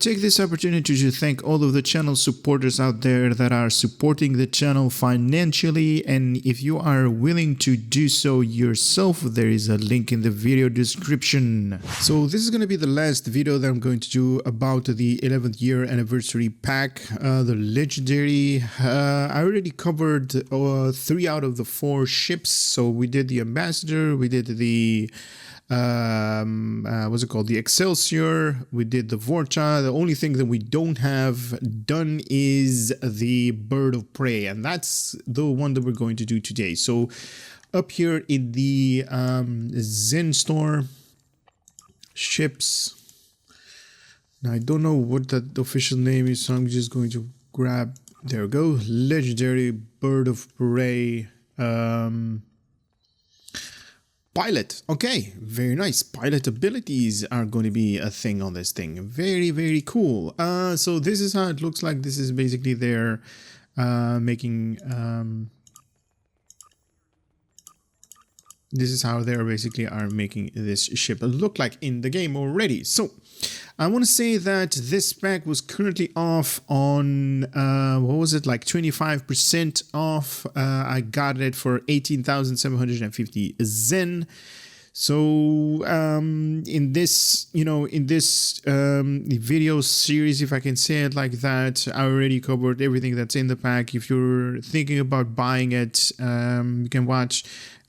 take this opportunity to thank all of the channel supporters out there that are supporting the channel financially, and if you are willing to do so yourself, there is a link in the video description. So this is going to be the last video that I'm going to do about the 11th year anniversary pack, the legendary. I already covered 3 out of the 4 ships. So we did the Ambassador, we did the what's it called, the Excelsior, we did the Vorcha. The only thing that we don't have done is the Bird of Prey, and that's the one that we're going to do today. So up here in the Zen store, ships, now I don't know what that official name is, so I'm just going to grab, there we go, legendary Bird of Prey, pilot. Okay, very nice. Pilot abilities are going to be a thing on this thing. Very, very cool. So this is how it looks like. This is basically their making this is how they're basically are making this ship look like in the game already. So I want to say that this pack was currently off on what was it, like 25% off. I got it for 18,750 Zen. So in this, in this video series, if I can say it like that, I already covered everything that's in the pack. If you're thinking about buying it, you can watch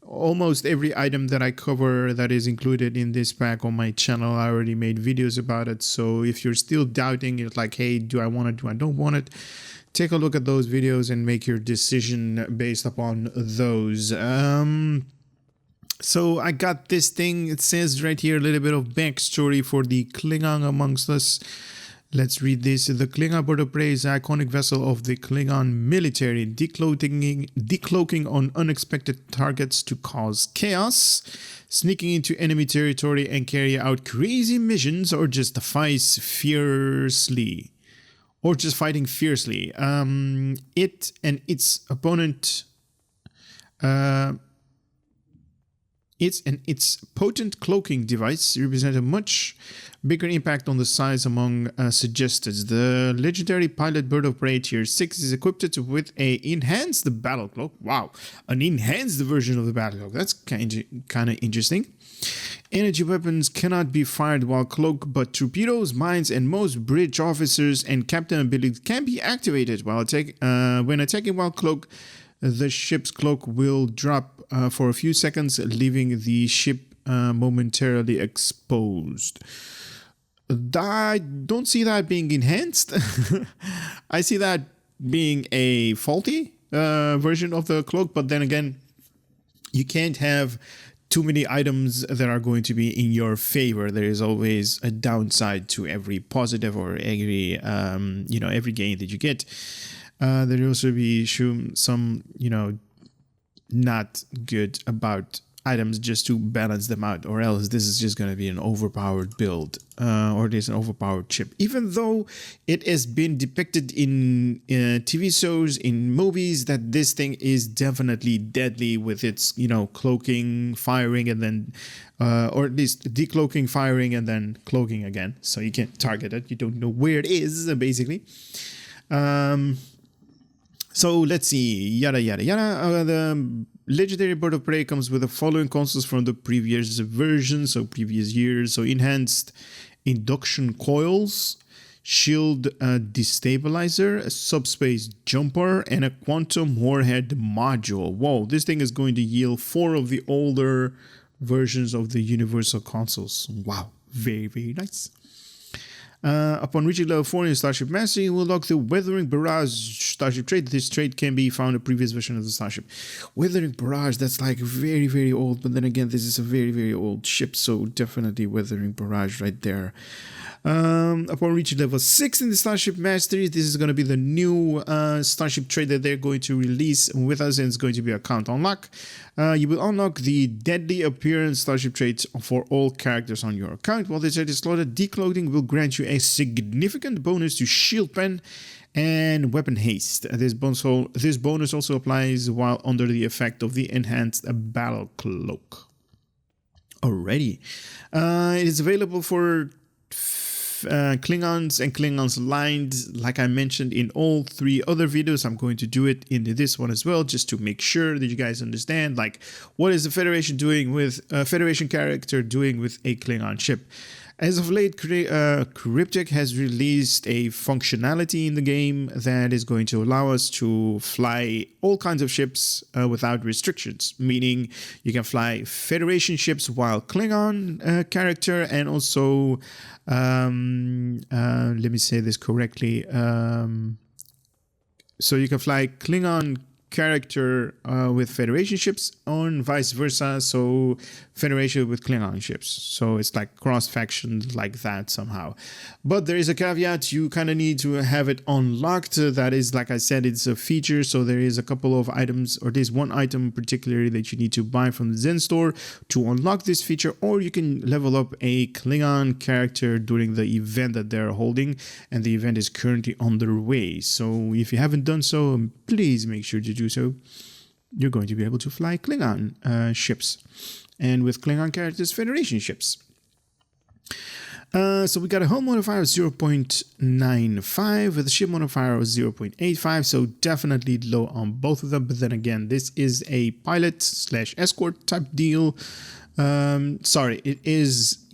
almost every item that I cover that is included in this pack on my channel. I already made videos about it. So if you're still doubting, it's like, hey, do I want it, do I don't want it, take a look at those videos and make your decision based upon those. So I got this thing. It says right here a little bit of backstory for the Klingon amongst us. Let's read this. The Klingon Bird of Prey is an iconic vessel of the Klingon military, decloaking on unexpected targets to cause chaos, sneaking into enemy territory and carry out crazy missions, or just fighting fiercely. It and its opponent. Its potent cloaking device represent a much bigger impact on the size among suggested. The legendary pilot Bird of Prey Tier 6 is equipped with a enhanced battle cloak. Wow, an enhanced version of the battle cloak. That's kind of interesting. Energy weapons cannot be fired while cloaked, but torpedoes, mines, and most bridge officers and captain abilities can be activated while when attacking while cloaked. The ship's cloak will drop for a few seconds, leaving the ship momentarily exposed. I don't see that being enhanced. I see that being a faulty version of the cloak, but then again, you can't have too many items that are going to be in your favor. There is always a downside to every positive or every every gain that you get. There will also be some, not good about items, just to balance them out, or else this is just going to be an overpowered build, or there's an overpowered chip. Even though it has been depicted in TV shows, in movies, that this thing is definitely deadly with its, cloaking, firing, and then, or at least decloaking, firing, and then cloaking again. So you can't target it. You don't know where it is, basically. So let's see, yada yada yada. The legendary Bird of Prey comes with the following consoles from the previous version, so previous years. So enhanced induction coils, shield destabilizer, a subspace jumper, and a quantum warhead module. Whoa, this thing is going to yield 4 of the older versions of the universal consoles. Wow, very, very nice. Upon reaching level 4 in Starship Mastery, you will unlock the Weathering Barrage Starship trait. This trait can be found in a previous version of the Starship. Weathering Barrage, that's like very, very old, but then again, this is a very, very old ship, so definitely Weathering Barrage right there. Upon reaching level 6 in the Starship Mastery, this is going to be the new Starship trait that they're going to release with us, and it's going to be a count unlock. You will unlock the Deadly Appearance Starship trait for all characters on your account. While this trait is slotted, decloaking will grant you a significant bonus to shield pen and weapon haste. This bonus also applies while under the effect of the enhanced battle cloak. Alrighty. It is available for Klingons and Klingons lines, like I mentioned in all 3 other videos. I'm going to do it in this one as well, just to make sure that you guys understand, like, what is the Federation doing with Federation character doing with a Klingon ship. As of late, Cryptic has released a functionality in the game that is going to allow us to fly all kinds of ships without restrictions, meaning you can fly Federation ships while Klingon character, and also, let me say this correctly, so you can fly Klingon character with Federation ships and vice versa, so Federation with Klingon ships, so it's like cross-faction like that somehow. But there is a caveat: you kind of need to have it unlocked. That is, like I said, it's a feature, so there is a couple of items, or there's one item particularly that you need to buy from the Zen store to unlock this feature, or you can level up a Klingon character during the event that they're holding, and the event is currently underway. So if you haven't done so, please make sure to do so. You're going to be able to fly Klingon ships, and with Klingon characters, Federation ships. So we got a hull modifier of 0.95 with a ship modifier of 0.85, so definitely low on both of them. But then again, this is a pilot/escort type deal. Sorry, it is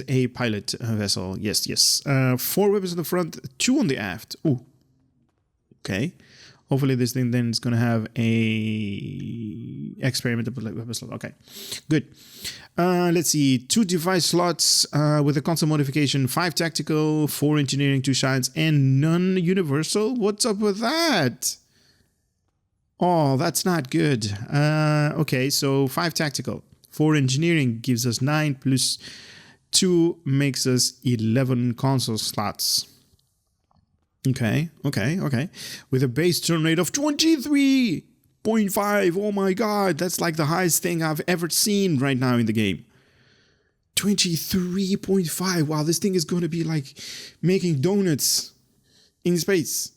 a pilot vessel. Yes. 4 weapons on the front, 2 on the aft. Ooh, okay. Hopefully this thing then is going to have a experimental weapon slot. Okay, good. Let's see. 2 device slots with a console modification, 5 tactical, 4 engineering, 2 science, and none universal. What's up with that? Oh, that's not good. Okay, so 5 tactical, 4 engineering gives us 9, plus 2 makes us 11 console slots. Okay. With a base turn rate of 23.5. Oh my god, that's like the highest thing I've ever seen right now in the game. 23.5. Wow, this thing is going to be like making donuts in space.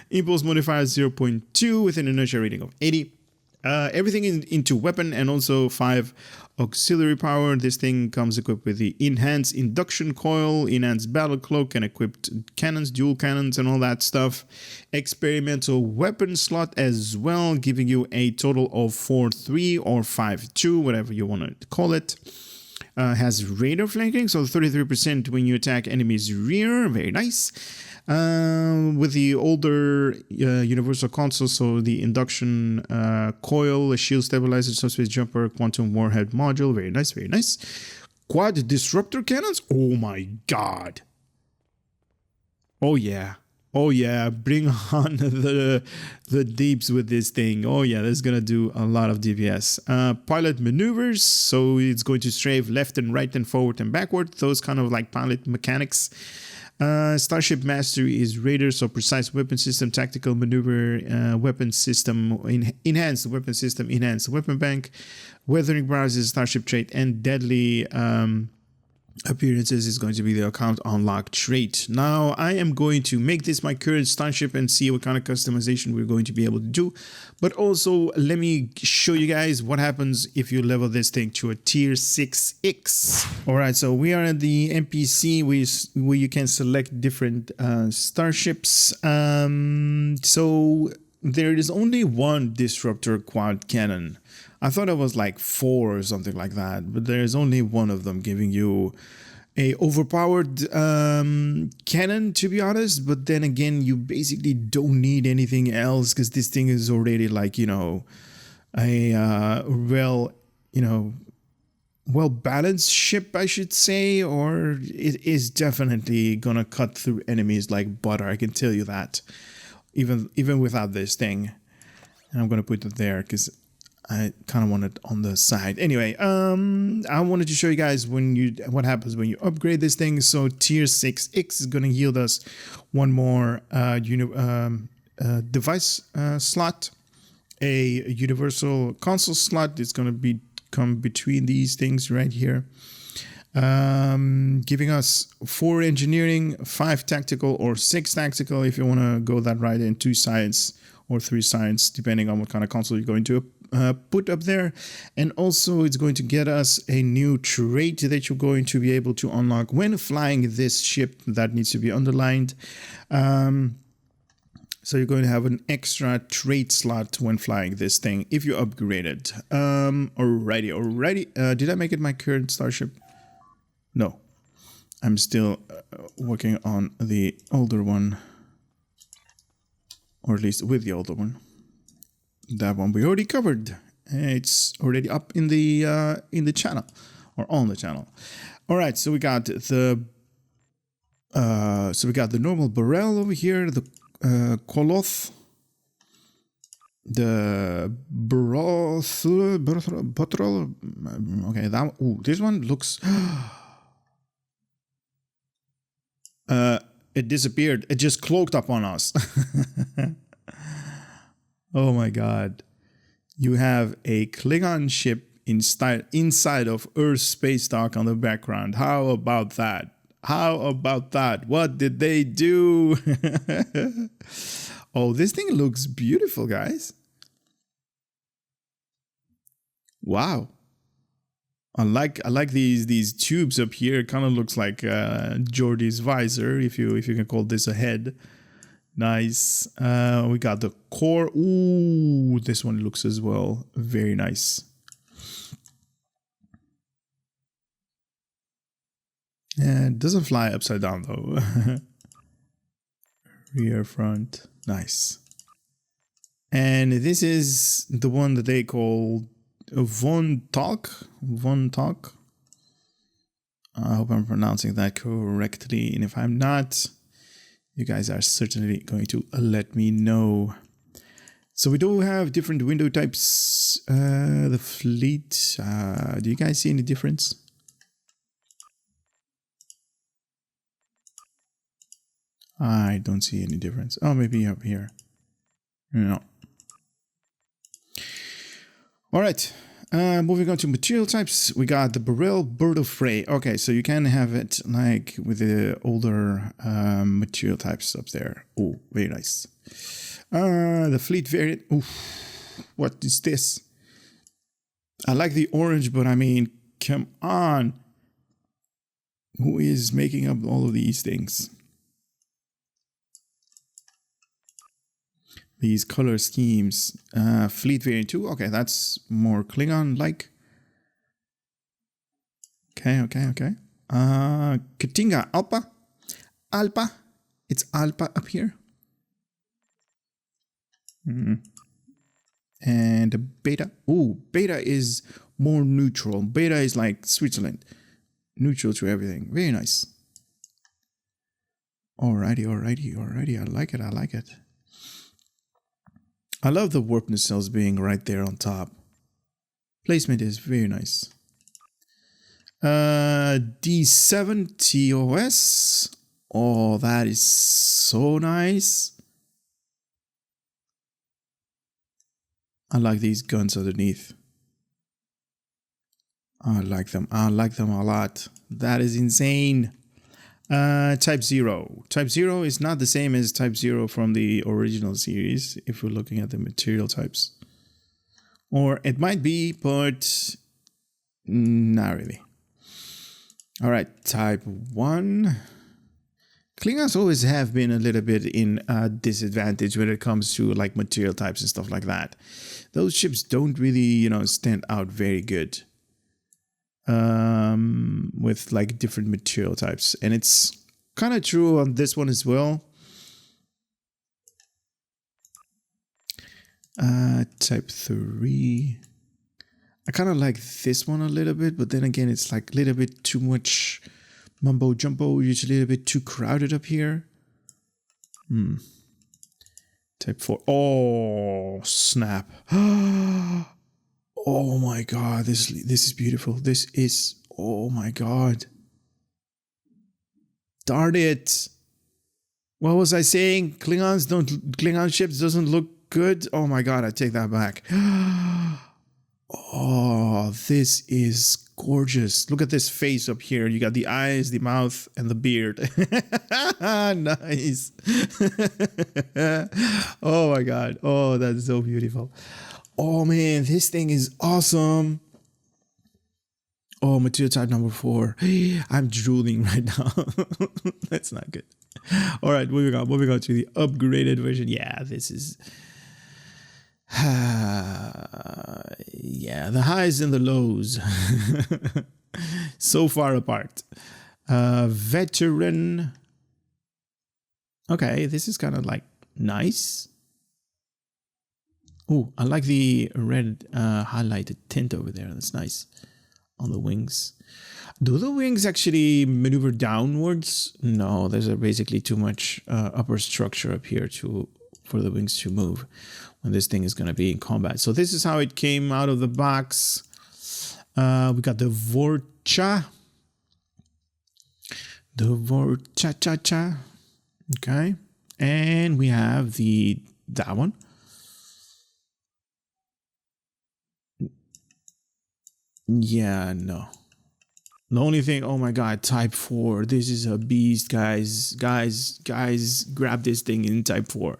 Impulse modifier 0.2 with an inertia rating of 80. Everything into weapon, and also 5 auxiliary power. This thing comes equipped with the enhanced induction coil, enhanced battle cloak, and equipped cannons, dual cannons, and all that stuff. Experimental weapon slot as well, giving you a total of 4.3 or 5.2, whatever you want to call it. Has radar flanking, so 33% when you attack enemies' rear. Very nice. With the older universal console, so the induction coil, a shield stabilizer, subspace jumper, quantum warhead module. Very nice. Quad disruptor cannons. Oh my god. Oh yeah, bring on the deeps with this thing. Oh yeah, that's gonna do a lot of DPS. Pilot maneuvers, so it's going to strafe left and right and forward and backward, those kind of like pilot mechanics. Starship mastery is radar, so precise weapon system, tactical maneuver, weapon system, enhanced weapon system, enhanced weapon bank, weathering bars is starship trait, and deadly appearances is going to be the account unlock trait. Now I am going to make this my current starship and see what kind of customization we're going to be able to do, but also let me show you guys what happens if you level this thing to a tier 6X. Alright, so we are at the NPC where you can select different starships. So there is only 1 disruptor quad cannon. I thought it was like 4 or something like that, but there's only 1 of them, giving you a overpowered cannon, to be honest. But then again, you basically don't need anything else, because this thing is already like, you know, a well-balanced ship, I should say, or it is definitely gonna cut through enemies like butter, I can tell you that, even without this thing. And I'm gonna put it there because I kind of want it on the side. Anyway, I wanted to show you guys what happens when you upgrade this thing. So tier 6X is going to yield us 1 more device slot, a universal console slot. It's going to come between these things right here, giving us 4 engineering, 5 tactical, or 6 tactical if you want to go that right, and 2 science or 3 science, depending on what kind of console you're going to put up there. And also it's going to get us a new trait that you're going to be able to unlock when flying this ship. That needs to be underlined. So you're going to have an extra trait slot when flying this thing if you upgrade it. Alrighty. Did I make it my current starship? No. I'm still working on the older one. Or at least with the older one. That one we already covered. It's already up in the channel. Or on the channel. Alright, so we got the normal barrel over here, the Koloth, the bottle. Okay, that. Ooh, this one looks. It disappeared. It just cloaked up on us. Oh my god! You have a Klingon ship inside of Earth's space dock on the background. How about that? How about that? What did they do? Oh, this thing looks beautiful, guys. Wow. I like these tubes up here. It kind of looks like Geordi's visor, if you can call this a head. Nice. We got the core. Ooh, this one looks as well. Very nice. Yeah, it doesn't fly upside down though. Rear, front. Nice. And this is the one that they call Von Talk. I hope I'm pronouncing that correctly. And if I'm not, you guys are certainly going to let me know. So we do have different window types. The fleet. Do you guys see any difference? I don't see any difference. Oh, maybe up here. No. All right. Moving on to material types. We got the Burrell Bird of Prey. Okay, so you can have it like with the older material types up there. Oh, very nice. The fleet variant. Oof. What is this? I like the orange, but I mean, come on. Who is making up all of these things? These color schemes. Fleet variant 2. Okay, that's more Klingon-like. Okay. Katinga Alpha. Alpha. It's Alpha up here. And Beta. Ooh, Beta is more neutral. Beta is like Switzerland. Neutral to everything. Very nice. Alrighty. I like it. I love the warp nacelles being right there on top. Placement is very nice. D7 TOS. Oh, that is so nice. I like these guns underneath. I like them a lot. That is insane. Type 0. Type 0 is not the same as Type 0 from the original series, if we're looking at the material types. Or it might be, but not really. Alright, Type 1. Klingons always have been a little bit in a disadvantage when it comes to like material types and stuff like that. Those ships don't really, stand out very good. With like different material types, and it's kind of true on this one as well. Type 3. I kind of like this one a little bit, but then again, it's like a little bit too much mumbo jumbo. It's a little bit too crowded up here. Type 4. Oh, snap. Oh my god, this is beautiful. This is, oh my god. Darn it. What was I saying? Klingon ships doesn't look good. Oh my god, I take that back. Oh, this is gorgeous. Look at this face up here. You got the eyes, the mouth, and the beard. Nice. Oh my god. Oh, that's so beautiful. Oh man, this thing is awesome. Oh, material type number 4. I'm drooling right now. That's not good. All right, moving on to the upgraded version. Yeah, this is... yeah, the highs and the lows. So far apart. Veteran. Okay, this is kind of like nice. Oh, I like the red highlighted tint over there. That's nice. On the wings. Do the wings actually maneuver downwards? No, there's basically too much upper structure up here for the wings to move when this thing is going to be in combat. So this is how it came out of the box. We got the Vorcha. The Vorcha. Okay. And we have that one. Yeah, no. The only thing, oh my god, type 4. This is a beast, guys. Guys, grab this thing in type 4.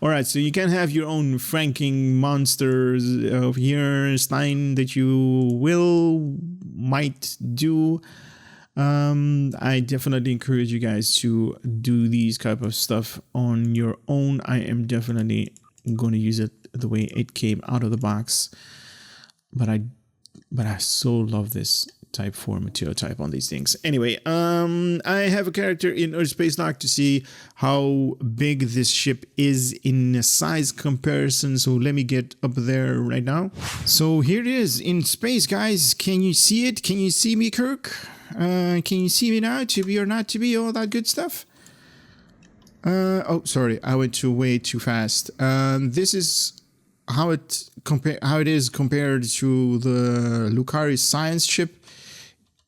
Alright, so you can have your own franking monsters of here, Stein, that you might do. I definitely encourage you guys to do these type of stuff on your own. I am definitely going to use it the way it came out of the box. But I so love this type 4 material type on these things. Anyway, I have a character in Earth Space Lock to see how big this ship is in a size comparison. So let me get up there right now. So here it is in space, guys. Can you see it? Can you see me, Kirk? Can you see me now? To be or not to be, all that good stuff. Oh, sorry, I went way too fast. This is how it is compared to the Lucari science ship.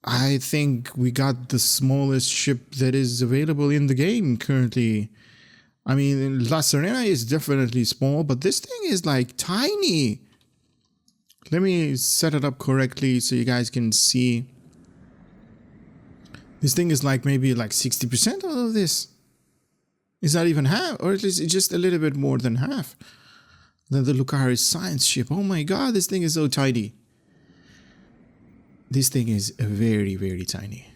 I think we got the smallest ship that is available in the game currently. I mean, La Serena is definitely small, but this thing is like tiny. Let me set it up correctly so you guys can see. This thing is like maybe like 60% of this. Is that even half? Or at least it's just a little bit more than half. Than the Lucari science ship. Oh my god, this thing is so tiny. This thing is very, very tiny.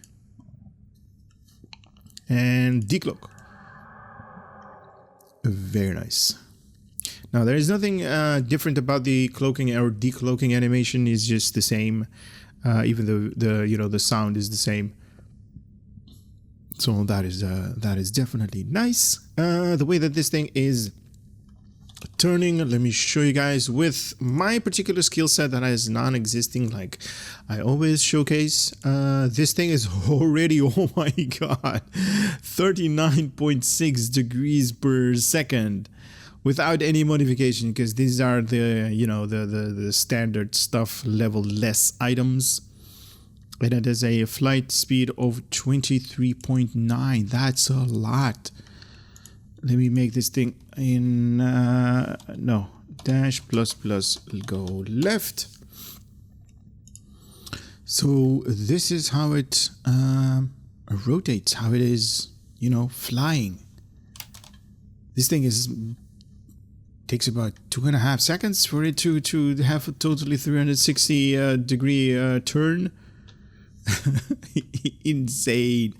And decloak. Very nice. Now there is nothing different about the cloaking or decloaking animation. Is just the same. Even though the sound is the same. So that is definitely nice. The way that this thing is turning, let me show you guys with my particular skill set that is non-existing, like I always showcase. This thing is already, oh my god, 39.6 degrees per second without any modification, because these are the the standard stuff, level less items. And it is a flight speed of 23.9. That's a lot. Let me make this thing in no, dash plus go left. So this is how it rotates, how it is, flying. This thing takes about 2.5 seconds for it to have a totally 360 degree turn. Insane,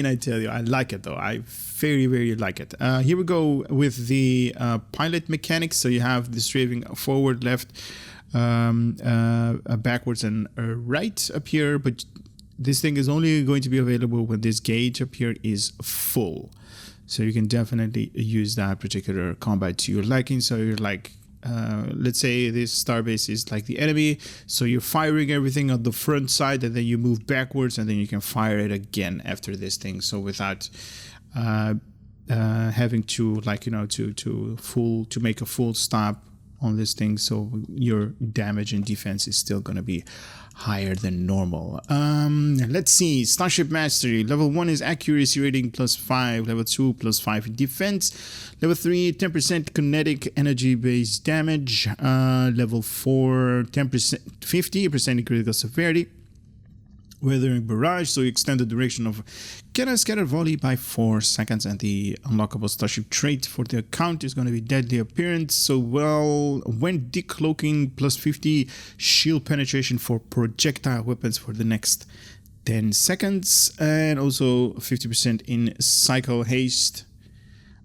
I tell you. I like it though. I very, very like it. Here we go with the pilot mechanics. So you have the strafing forward, left, backwards, and right up here. But this thing is only going to be available when this gauge up here is full. So you can definitely use that particular combat to your liking. So you're like, let's say this starbase is like the enemy, so you're firing everything on the front side, and then you move backwards, and then you can fire it again after this thing. So without having to to make a full stop on this thing, so your damage and defense is still going to be higher than normal. Let's see. Starship Mastery. Level 1 is accuracy rating +5. Level 2 +5 in defense. Level 3, 10% kinetic energy based damage. Level 4, 10%, 50% in critical severity. Weathering Barrage, so you extend the duration of Cannon Scatter Volley by 4 seconds, and the unlockable starship trait for the account is going to be Deadly Appearance. So, well, when decloaking, plus 50 shield penetration for projectile weapons for the next 10 seconds, and also 50% in Cycle Haste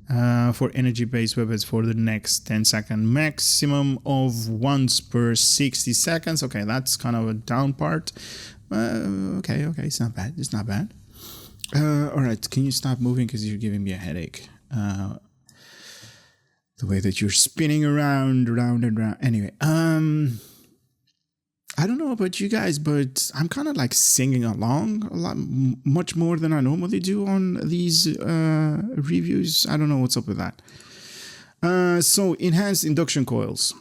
for energy-based weapons for the next 10 seconds. Maximum of once per 60 seconds. Okay, that's kind of a down part. Okay, it's not bad. It's not bad. All right, can you stop moving because you're giving me a headache? The way that you're spinning around and round. Anyway, I don't know about you guys, but I'm kind of like singing along a lot, much more than I normally do on these reviews. I don't know what's up with that. So enhanced induction coils.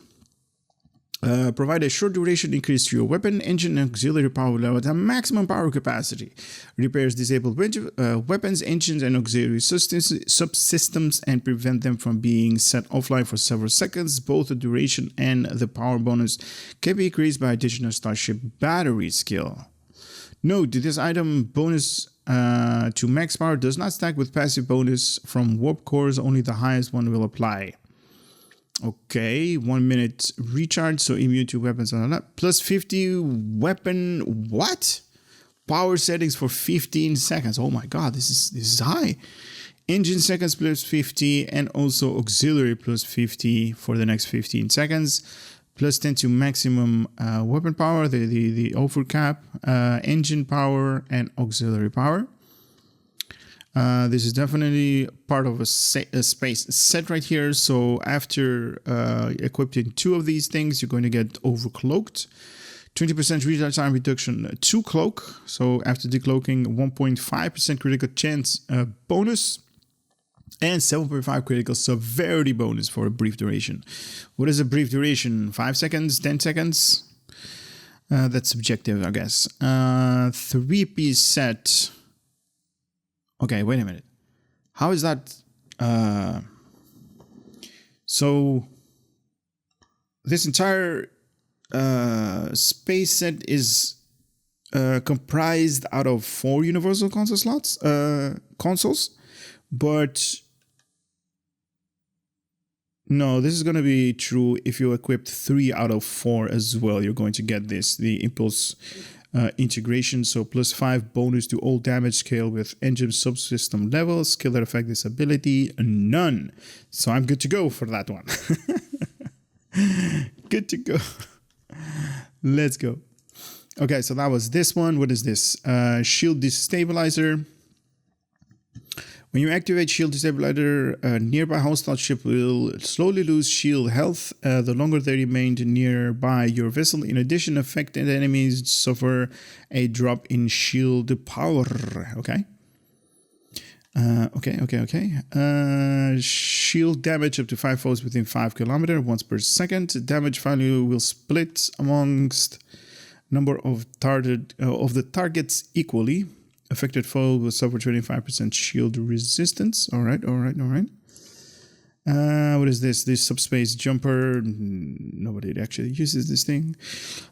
Provide a short duration increase to your weapon, engine, and auxiliary power level at a maximum power capacity. Repairs disabled weapons, engines, and auxiliary subsystems and prevent them from being set offline for several seconds. Both the duration and the power bonus can be increased by additional starship battery skill. Note, this item bonus to max power does not stack with passive bonus from warp cores. Only the highest one will apply. Okay, 1 minute recharge, so immune to weapons on that. Plus 50 weapon, what? Power settings for 15 seconds. Oh my god, this is high. Engine seconds plus 50, and also auxiliary plus 50 for the next 15 seconds. Plus 10 to maximum weapon power, the overcap, engine power, and auxiliary power. This is definitely part of a space set right here. So after equipping 2 of these things, you're going to get overcloaked. 20% recharge time reduction to cloak. So after decloaking, 1.5% critical chance bonus. And 7.5 critical severity bonus for a brief duration. What is a brief duration? 5 seconds? 10 seconds? That's subjective, I guess. 3-piece set. Okay, wait a minute. How is that? So this entire space set is comprised out of 4 universal console slots, consoles, but no, this is going to be true if you equip 3 out of 4 as well. You're going to get this, the impulse integration, so plus 5 bonus to all damage scale with engine subsystem level, skill that affect this ability, none. So I'm good to go for that one. Good to go. Let's go. Okay, so that was this one. What is this? Shield Destabilizer. When you activate Shield Destabilizer, a nearby hostile ship will slowly lose shield health the longer they remain nearby your vessel. In addition, affected enemies suffer a drop in shield power. Okay. Okay. Shield damage up to 5 foes within 5 kilometers once per second. Damage value will split amongst number of the targets equally. Affected foe will suffer 25% shield resistance. All right. What is this? This subspace jumper. Nobody actually uses this thing.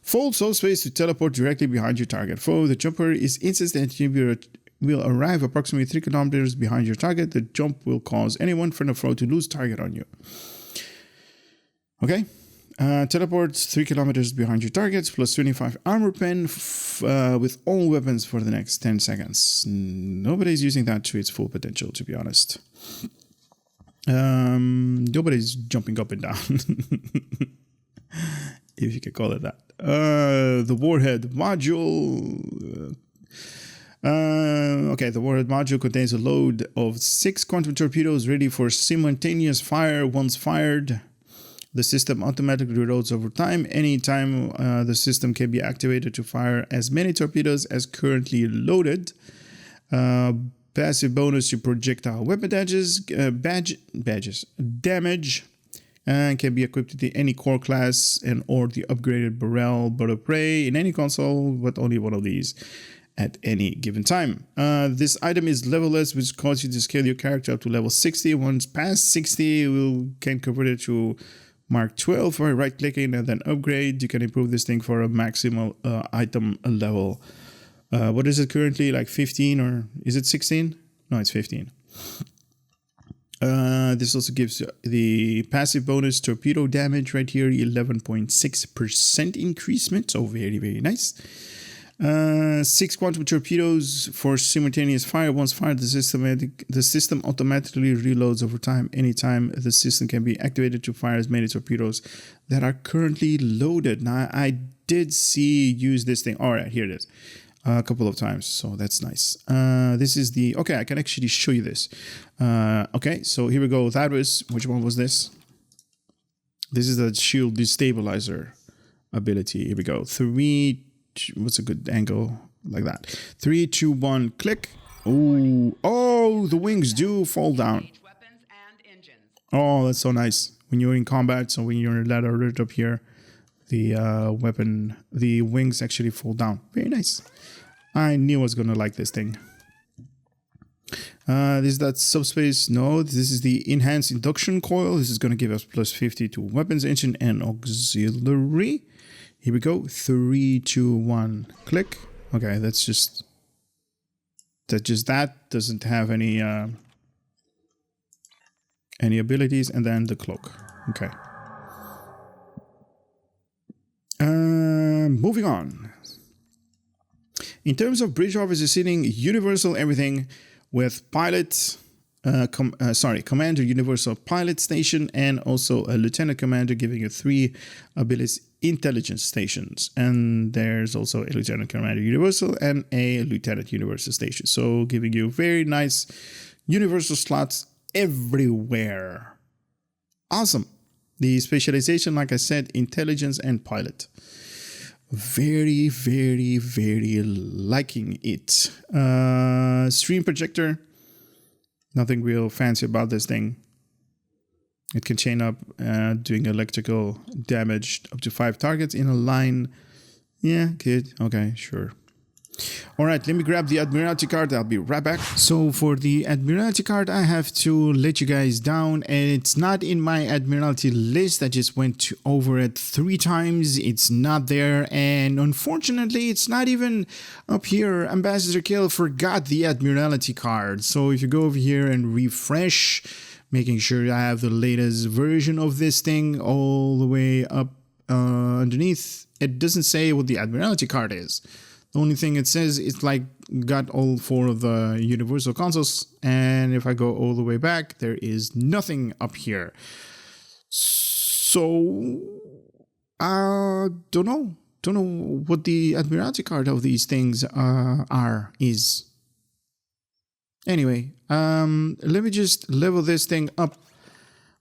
Fold subspace to teleport directly behind your target foe. The jumper is instant and will arrive approximately 3 kilometers behind your target. The jump will cause anyone from the foe to lose target on you. Okay. Teleport 3 kilometers behind your targets, plus 25 armor pen with all weapons for the next 10 seconds. Nobody's using that to its full potential, to be honest. Nobody's jumping up and down. If you can call it that. The Warhead Module. Okay, the Warhead Module contains a load of 6 quantum torpedoes ready for simultaneous fire once fired. The system automatically reloads over time. Anytime the system can be activated to fire as many torpedoes as currently loaded. Passive bonus to projectile weapon damage, and can be equipped with any core class and or the upgraded barrel bird of prey in any console, but only one of these at any given time. This item is levelless, which causes you to scale your character up to level 60. Once past 60, you can convert it to Mark 12 by right-clicking and then upgrade. You can improve this thing for a maximal item level What is it currently? Like 15 or is it 16? No, it's 15. This also gives the passive bonus torpedo damage right here, 11.6% increasement. So very, very nice. 6 quantum torpedoes for simultaneous fire. Once fired, the system automatically reloads over time. Anytime the system can be activated to fire as many torpedoes that are currently loaded. Now, I did see use this thing. All right, here it is. A couple of times, so that's nice. This is the... Okay, I can actually show you this. Okay, so here we go. That was... Which one was this? This is the shield destabilizer ability. Here we go. 3... What's a good angle? Like that. 3, 2, 1, click. Oh, oh, the wings do fall down. Oh, that's so nice. When you're in combat, so when you're in ladder right up here, the the wings actually fall down. Very nice. I knew I was gonna like this thing. This is that subspace. No, this is the enhanced induction coil. This is gonna give us plus 50 to weapons, engine, and auxiliary. Here we go. 3, 2, 1, click. Okay, that's just that doesn't have any abilities, and then the cloak. Okay. Moving on. In terms of bridge officer seating, universal everything with pilot, commander universal pilot station, and also a lieutenant commander giving you 3 abilities intelligence stations. And there's also a lieutenant commander universal and a lieutenant universal station. So giving you very nice universal slots everywhere. Awesome. The specialization, like I said, intelligence and pilot. Very, very, very liking it. Stream projector. Nothing real fancy about this thing. It can chain up, doing electrical damage up to 5 targets in a line. Yeah, good. Okay, sure. All right, let me grab the admiralty card. I'll be right back. So for the admiralty card, I have to let you guys down, and it's not in my admiralty list. I just went over it 3 times. It's not there, and unfortunately, it's not even up here. Ambassador Kill forgot the admiralty card. So if you go over here and refresh, making sure I have the latest version of this thing all the way up underneath, it doesn't say what the admiralty card is. The only thing it says is like got all 4 of the universal consoles, and if I go all the way back, there is nothing up here. So don't know what the admiralty card of these things is. Anyway, let me just level this thing up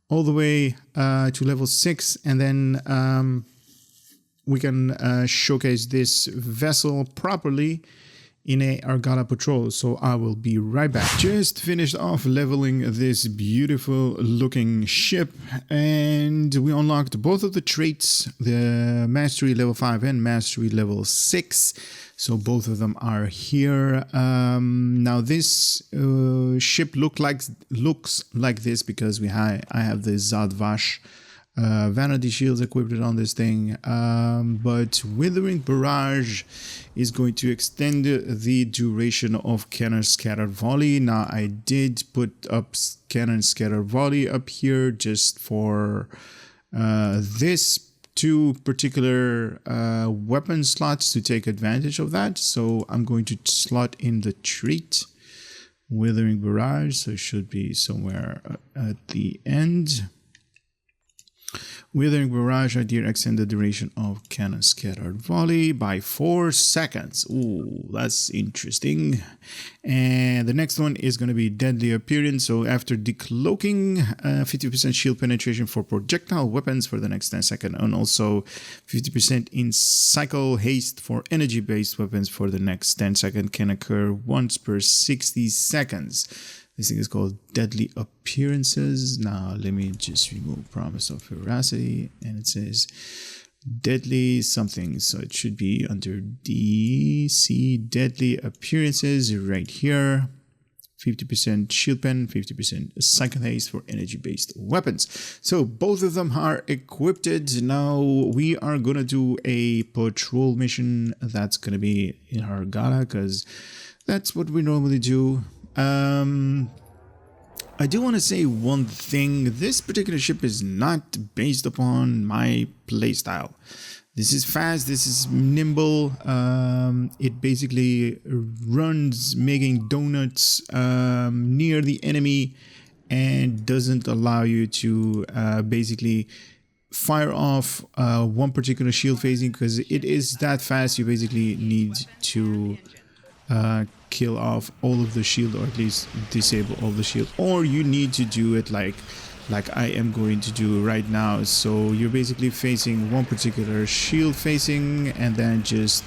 all the way to level 6, and then we can showcase this vessel properly in a Argala patrol. So I will be right back. Just finished off leveling this beautiful looking ship, and we unlocked both of the traits, the mastery level 5 and mastery level 6. So both of them are here. Now this ship looks like this because I have the Zadvash vanity shields equipped on this thing, but Withering Barrage is going to extend the duration of Cannon Scatter Volley. Now I did put up Cannon Scatter Volley up here just for this 2 particular weapon slots to take advantage of that. So I'm going to slot in the trait Withering Barrage, so it should be somewhere at the end. Withering Barrage idea extend the duration of Cannon Scattered Volley by 4 seconds. Ooh, that's interesting. And the next one is going to be Deadly Appearance. So after decloaking, 50% shield penetration for projectile weapons for the next 10 seconds, and also 50% in cycle haste for energy-based weapons for the next 10 seconds, can occur once per 60 seconds. This thing is called Deadly Appearances. Now, let me just remove Promise of Veracity. And it says Deadly something. So it should be under DC Deadly Appearances right here. 50% shield pen, 50% cycle haste for energy-based weapons. So both of them are equipped. Now we are gonna do a patrol mission. That's gonna be in our gala because that's what we normally do. I do want to say one thing. This particular ship is not based upon my playstyle. This is fast, this is nimble. It basically runs making donuts near the enemy and doesn't allow you to basically fire off one particular shield phasing, because it is that fast. You basically need to kill off all of the shield, or at least disable all the shield, or you need to do it like I am going to do right now. So you're basically facing one particular shield facing and then just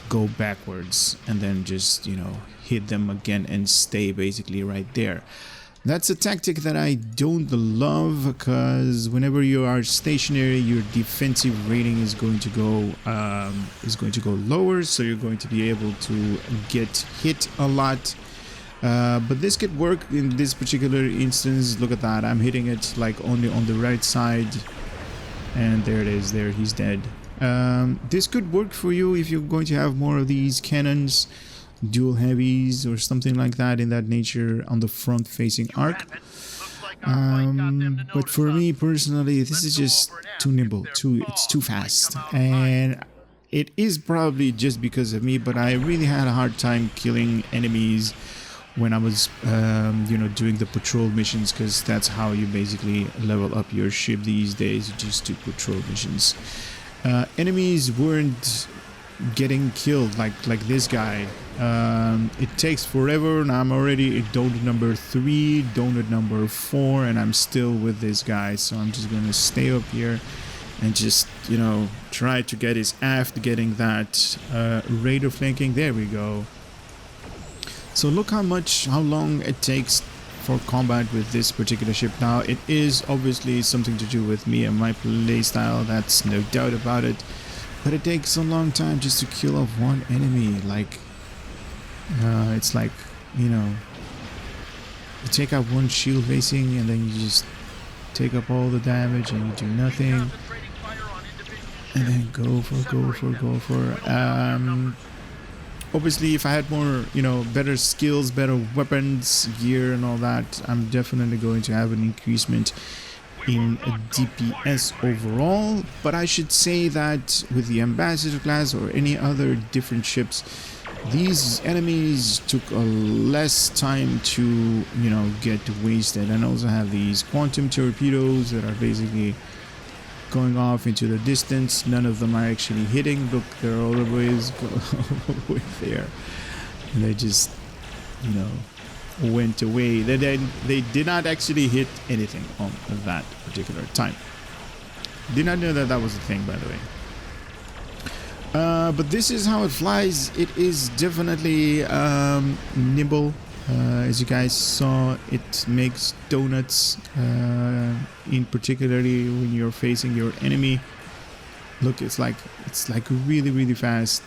go backwards and then just, you know, hit them again and stay basically right there. That's a tactic that I don't love, because whenever you are stationary, your defensive rating is going to go lower, so you're going to be able to get hit a lot. But this could work in this particular instance. Look at that, I'm hitting it like only on the right side, and there it is. There, he's dead. This could work for you if you're going to have more of these cannons, dual heavies or something like that in that nature on the front facing arc. But for me personally, this is just too nimble, it's too fast, and it is probably just because of me, but I really had a hard time killing enemies when I was you know, doing the patrol missions, because that's how you basically level up your ship these days. You just do patrol missions. Enemies weren't getting killed like this guy. It takes forever, and I'm already at donut number 3, donut number 4, and I'm still with this guy. So I'm just gonna stay up here and just, you know, try to get his aft, getting that radar flanking. There we go. So look how long it takes for combat with this particular ship. Now it is obviously something to do with me and my playstyle, that's no doubt about it, but it takes a long time just to kill off one enemy. Like it's like, you know, you take out one shield facing and then you just take up all the damage and you do nothing, and then go for obviously, if I had more, you know, better skills, better weapons, gear and all that, I'm definitely going to have an increasement in DPS overall. But I should say that with the Ambassador class or any other different ships, these enemies took a less time to, you know, get wasted. And also have these quantum torpedoes that are basically going off into the distance. None of them are actually hitting. Look, they're all the way there, and they just, you know, went away. They did not actually hit anything on that particular time. Did not know that was a thing, by the way. But this is how it flies. It is definitely nimble. As you guys saw, it makes donuts, in particularly when you're facing your enemy. Look, it's like really fast.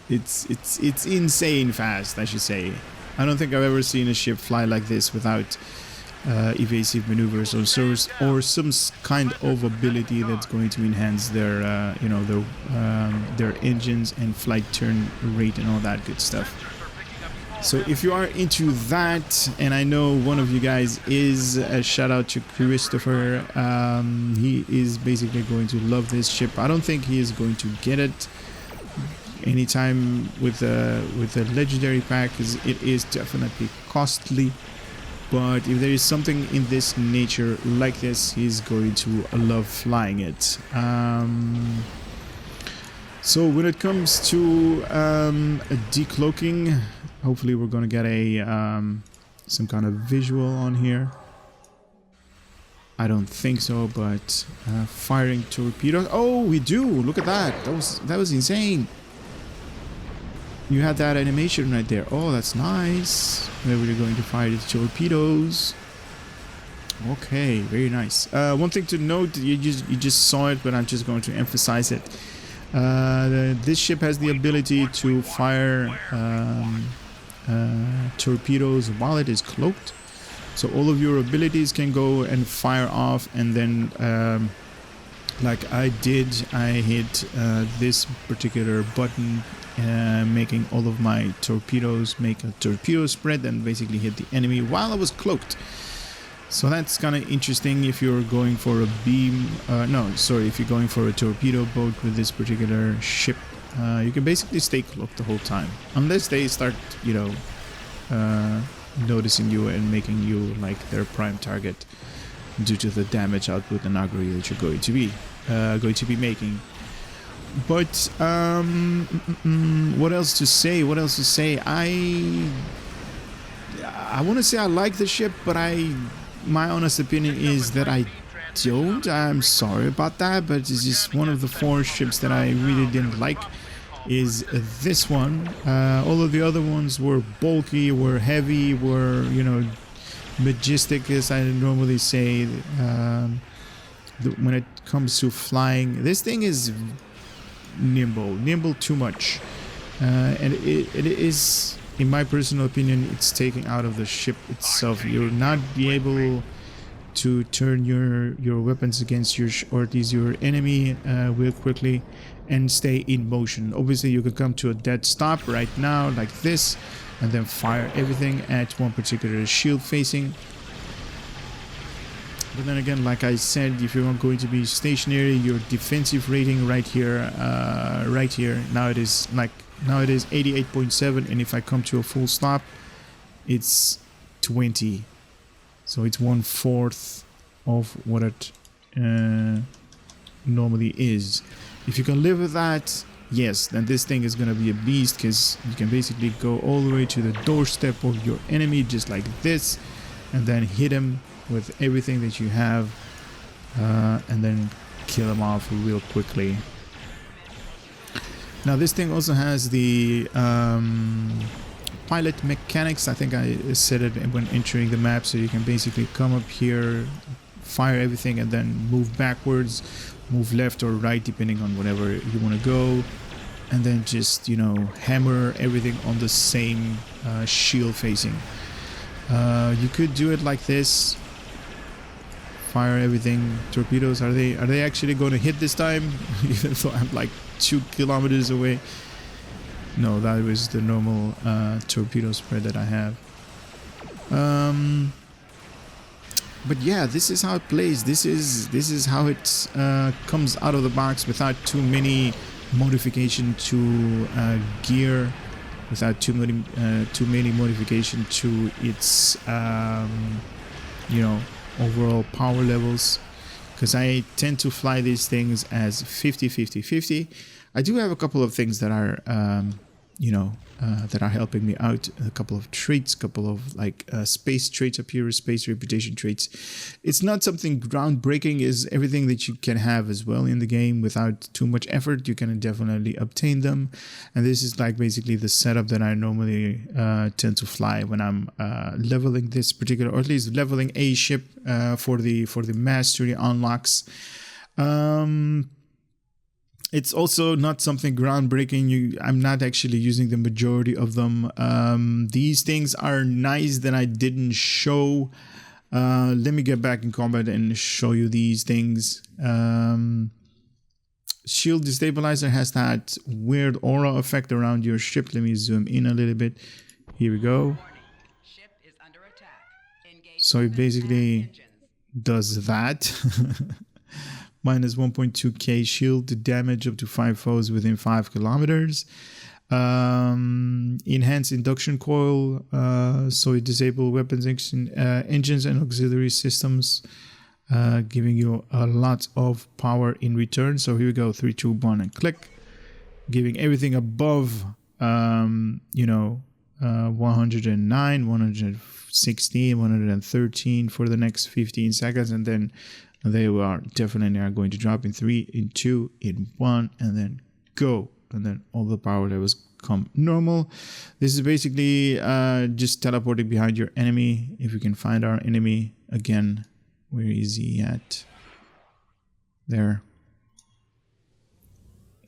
it's insane fast, I should say. I don't think I've ever seen a ship fly like this without evasive maneuvers or some kind of ability that's going to enhance their you know, their engines and flight turn rate and all that good stuff. So if you are into that, and I know one of you guys is, a shout out to Christopher, he is basically going to love this ship. I don't think he is going to get it anytime with a legendary pack, because it is definitely costly. But if there is something in this nature like this, he's going to love flying it. So when it comes to decloaking, hopefully we're going to get a some kind of visual on here. I don't think so, but firing torpedoes. Oh, we do! Look at that! That was insane. You had that animation right there. Oh, that's nice. Where we're going to fire the torpedoes. Okay, very nice. One thing to note, you just saw it, but I'm just going to emphasize it. This ship has the ability to fire torpedoes while it is cloaked. So all of your abilities can go and fire off, and then like I did, I hit this particular button, making all of my torpedoes make a torpedo spread and basically hit the enemy while I was cloaked. So that's kind of interesting if you're going for a beam, if you're going for a torpedo boat with this particular ship. You can basically stay cloaked the whole time, unless they start, you know, noticing you and making you like their prime target due to the damage output and aggro that you're going to be making. But what else to say? I want to say I like the ship, but my honest opinion is that I don't. I'm sorry about that, but it's just one of the 4 ships that I really didn't like is this one. All of the other ones were bulky, were heavy, were, you know, majestic, as I normally say. When it comes to flying, this thing is nimble too much, and it is, in my personal opinion, it's taking out of the ship itself. You'll not be able to turn your weapons against or at least your enemy real quickly and stay in motion. Obviously you could come to a dead stop right now like this and then fire everything at one particular shield facing. But then again, like I said, if you're not going to be stationary, your defensive rating right here, now it is 88.7, and if I come to a full stop, it's 20. So it's 1/4 of what it normally is. If you can live with that, yes, then this thing is going to be a beast, because you can basically go all the way to the doorstep of your enemy just like this, and then hit him with everything that you have, and then kill him off real quickly. Now this thing also has the pilot mechanics. I think I said it when entering the map, so you can basically come up here, fire everything, and then move backwards, move left or right depending on whatever you want to go, and then just, you know, hammer everything on the same shield facing. You could do it like this, fire everything. Torpedoes, are they actually going to hit this time? Even though I'm like 2 kilometers away. No, that was the normal torpedo spread that I have. But yeah, this is how it plays. This is how it comes out of the box without too many modification to gear, without too many modification to its you know, overall power levels, because I tend to fly these things as 50-50-50. I do have a couple of things that are you know, that are helping me out. A couple of traits, couple of like space traits up here, space reputation traits. It's not something groundbreaking, is everything that you can have as well in the game without too much effort. You can definitely obtain them, and this is like basically the setup that I normally tend to fly when I'm leveling this particular, or at least leveling a ship for the mastery unlocks. It's also not something groundbreaking. I'm not actually using the majority of them. These things are nice that I didn't show. Let me get back in combat and show you these things. Shield Destabilizer has that weird aura effect around your ship. Let me zoom in a little bit. Here we go. So it basically does that. Minus 1.2k shield damage up to 5 foes within 5 kilometers. Enhanced induction coil, so it disables weapons, engines and auxiliary systems, giving you a lot of power in return. So here we go, 3, 2, 1, and click, giving everything above, you know, 109, 116, 113 for the next 15 seconds, and then they are definitely going to drop in 3, in 2, in 1, and then go. And then all the power levels come normal. This is basically just teleporting behind your enemy. If we can find our enemy again, where is he at? There.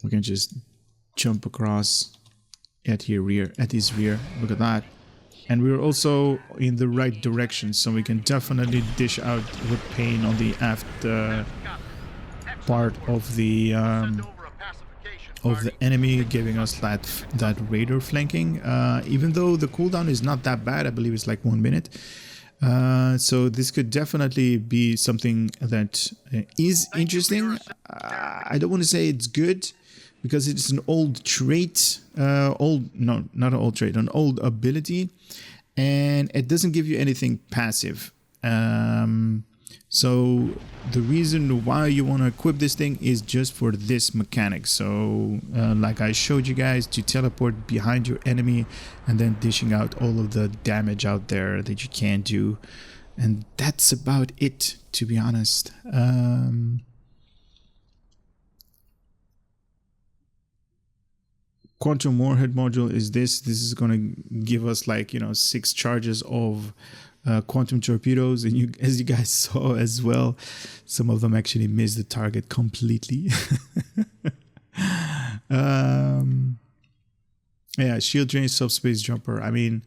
We can just jump across at his rear. Look at that. And we're also in the right direction, so we can definitely dish out with pain on the aft part of the enemy, giving us that radar flanking. Even though the cooldown is not that bad, I believe it's like 1 minute. So this could definitely be something that is interesting. I don't want to say it's good, because it's an old trait, not an old trait, an old ability, and it doesn't give you anything passive. So the reason why you want to equip this thing is just for this mechanic. So like I showed you guys, to teleport behind your enemy and then dishing out all of the damage out there that you can't do. And that's about it, to be honest. Quantum Warhead module is this. This is going to give us, like, 6 charges of quantum torpedoes, and as you guys saw as well, some of them actually missed the target completely. Yeah, shield drain, subspace jumper. I mean,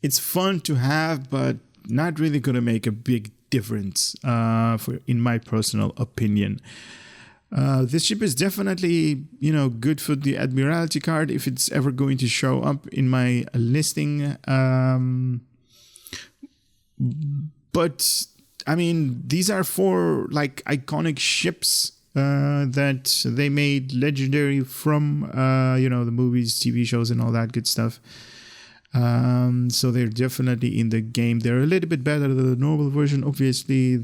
it's fun to have, but not really going to make a big difference, in my personal opinion. This ship is definitely, good for the admiralty card if it's ever going to show up in my listing. But I mean, these are 4 like iconic ships that they made legendary from the movies, TV shows, and all that good stuff. So they're definitely in the game. They're a little bit better than the normal version, obviously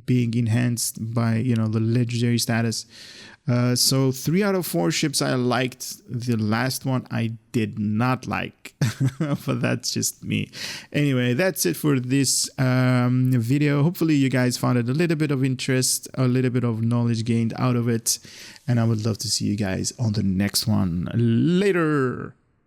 being enhanced by the legendary status. So 3 out of 4 ships I liked. The last one I did not like, but that's just me. Anyway, that's it for this video. Hopefully you guys found it a little bit of interest, a little bit of knowledge gained out of it, and I would love to see you guys on the next one. Later.